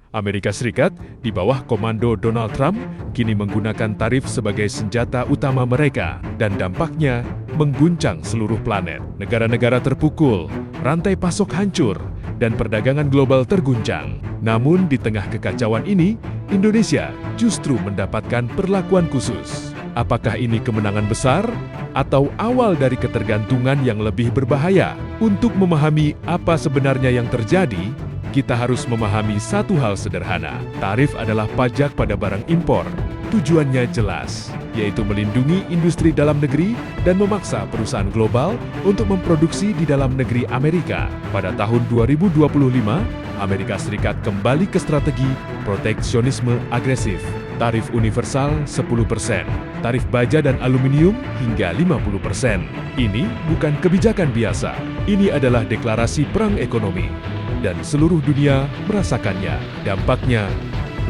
Amerika Serikat, di bawah komando Donald Trump, kini menggunakan tarif sebagai senjata utama mereka, dan dampaknya mengguncang seluruh planet. Negara-negara terpukul, rantai pasok hancur, dan perdagangan global terguncang. Namun, di tengah kekacauan ini, Indonesia justru mendapatkan perlakuan khusus. Apakah ini kemenangan besar atau awal dari ketergantungan yang lebih berbahaya? Untuk memahami apa sebenarnya yang terjadi, kita harus memahami satu hal sederhana. Tarif adalah pajak pada barang impor. Tujuannya jelas, yaitu melindungi industri dalam negeri dan memaksa perusahaan global untuk memproduksi di dalam negeri Amerika. Pada tahun 2025, Amerika Serikat kembali ke strategi proteksionisme agresif. Tarif universal 10%, tarif baja dan aluminium hingga 50%. Ini bukan kebijakan biasa, ini adalah deklarasi perang ekonomi. Dan seluruh dunia merasakannya. Dampaknya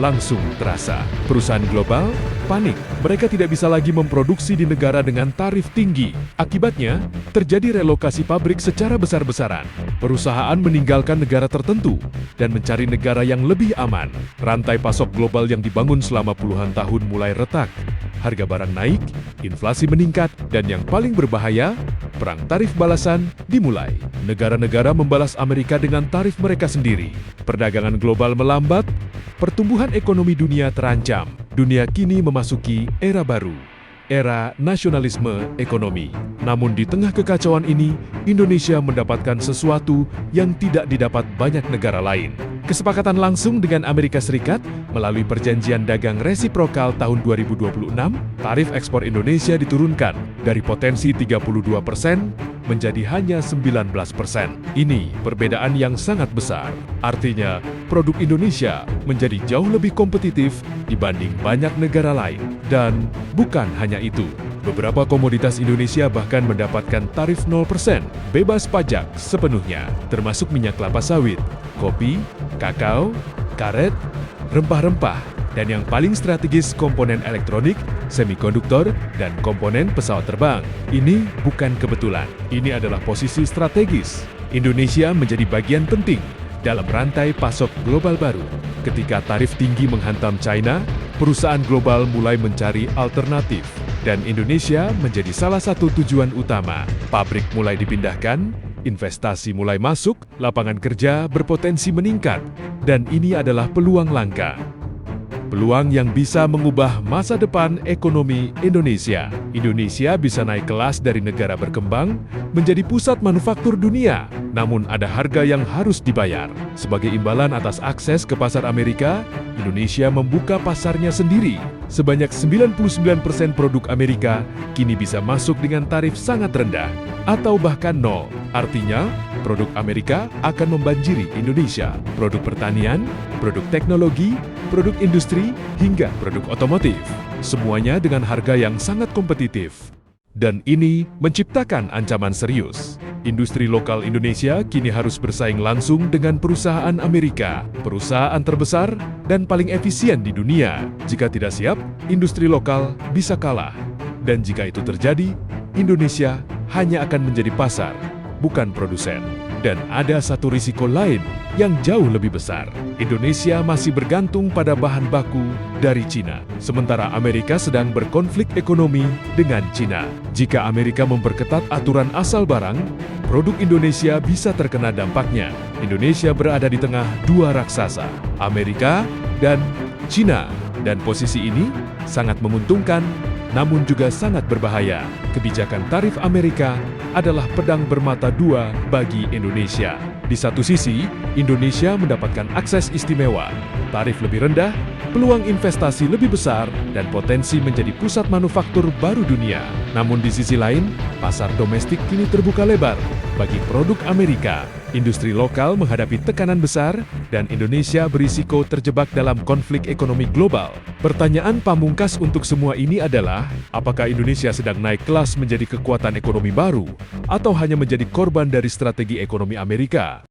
langsung terasa. Perusahaan global panik. Mereka tidak bisa lagi memproduksi di negara dengan tarif tinggi. Akibatnya, terjadi relokasi pabrik secara besar-besaran. Perusahaan meninggalkan negara tertentu dan mencari negara yang lebih aman. Rantai pasok global yang dibangun selama puluhan tahun mulai retak. Harga barang naik, inflasi meningkat, dan yang paling berbahaya, perang tarif balasan dimulai. Negara-negara membalas Amerika dengan tarif mereka sendiri. Perdagangan global melambat, pertumbuhan ekonomi dunia terancam. Dunia kini memasuki era baru, era nasionalisme ekonomi. Namun di tengah kekacauan ini, Indonesia mendapatkan sesuatu yang tidak didapat banyak negara lain. Kesepakatan langsung dengan Amerika Serikat melalui Perjanjian Dagang Resiprokal tahun 2026, tarif ekspor Indonesia diturunkan dari potensi 32% menjadi hanya 19%. Ini perbedaan yang sangat besar. Artinya, produk Indonesia menjadi jauh lebih kompetitif dibanding banyak negara lain. Dan bukan hanya itu, beberapa komoditas Indonesia bahkan mendapatkan tarif 0%, bebas pajak sepenuhnya, termasuk minyak kelapa sawit, kopi, kakao, karet, rempah-rempah, dan yang paling strategis komponen elektronik, semikonduktor, dan komponen pesawat terbang. Ini bukan kebetulan, ini adalah posisi strategis. Indonesia menjadi bagian penting dalam rantai pasok global baru. Ketika tarif tinggi menghantam China, perusahaan global mulai mencari alternatif, dan Indonesia menjadi salah satu tujuan utama. Pabrik mulai dipindahkan, investasi mulai masuk, lapangan kerja berpotensi meningkat, dan ini adalah peluang langka. Peluang yang bisa mengubah masa depan ekonomi Indonesia. Indonesia bisa naik kelas dari negara berkembang menjadi pusat manufaktur dunia. Namun ada harga yang harus dibayar. Sebagai imbalan atas akses ke pasar Amerika, Indonesia membuka pasarnya sendiri. Sebanyak 99% produk Amerika kini bisa masuk dengan tarif sangat rendah atau bahkan nol. Artinya, produk Amerika akan membanjiri Indonesia. Produk pertanian, produk teknologi, produk industri, hingga produk otomotif. Semuanya dengan harga yang sangat kompetitif. Dan ini menciptakan ancaman serius. Industri lokal Indonesia kini harus bersaing langsung dengan perusahaan Amerika, perusahaan terbesar dan paling efisien di dunia. Jika tidak siap, industri lokal bisa kalah. Dan jika itu terjadi, Indonesia hanya akan menjadi pasar, bukan produsen. Dan ada satu risiko lain yang jauh lebih besar. Indonesia masih bergantung pada bahan baku dari Cina, sementara Amerika sedang berkonflik ekonomi dengan Cina. Jika Amerika memperketat aturan asal barang, produk Indonesia bisa terkena dampaknya. Indonesia berada di tengah dua raksasa, Amerika dan Cina. Dan posisi ini sangat menguntungkan, namun juga sangat berbahaya. Kebijakan tarif Amerika adalah pedang bermata dua bagi Indonesia. Di satu sisi, Indonesia mendapatkan akses istimewa, tarif lebih rendah, peluang investasi lebih besar, dan potensi menjadi pusat manufaktur baru dunia. Namun di sisi lain, pasar domestik kini terbuka lebar bagi produk Amerika. Industri lokal menghadapi tekanan besar, dan Indonesia berisiko terjebak dalam konflik ekonomi global. Pertanyaan pamungkas untuk semua ini adalah, apakah Indonesia sedang naik kelas menjadi kekuatan ekonomi baru, atau hanya menjadi korban dari strategi ekonomi Amerika?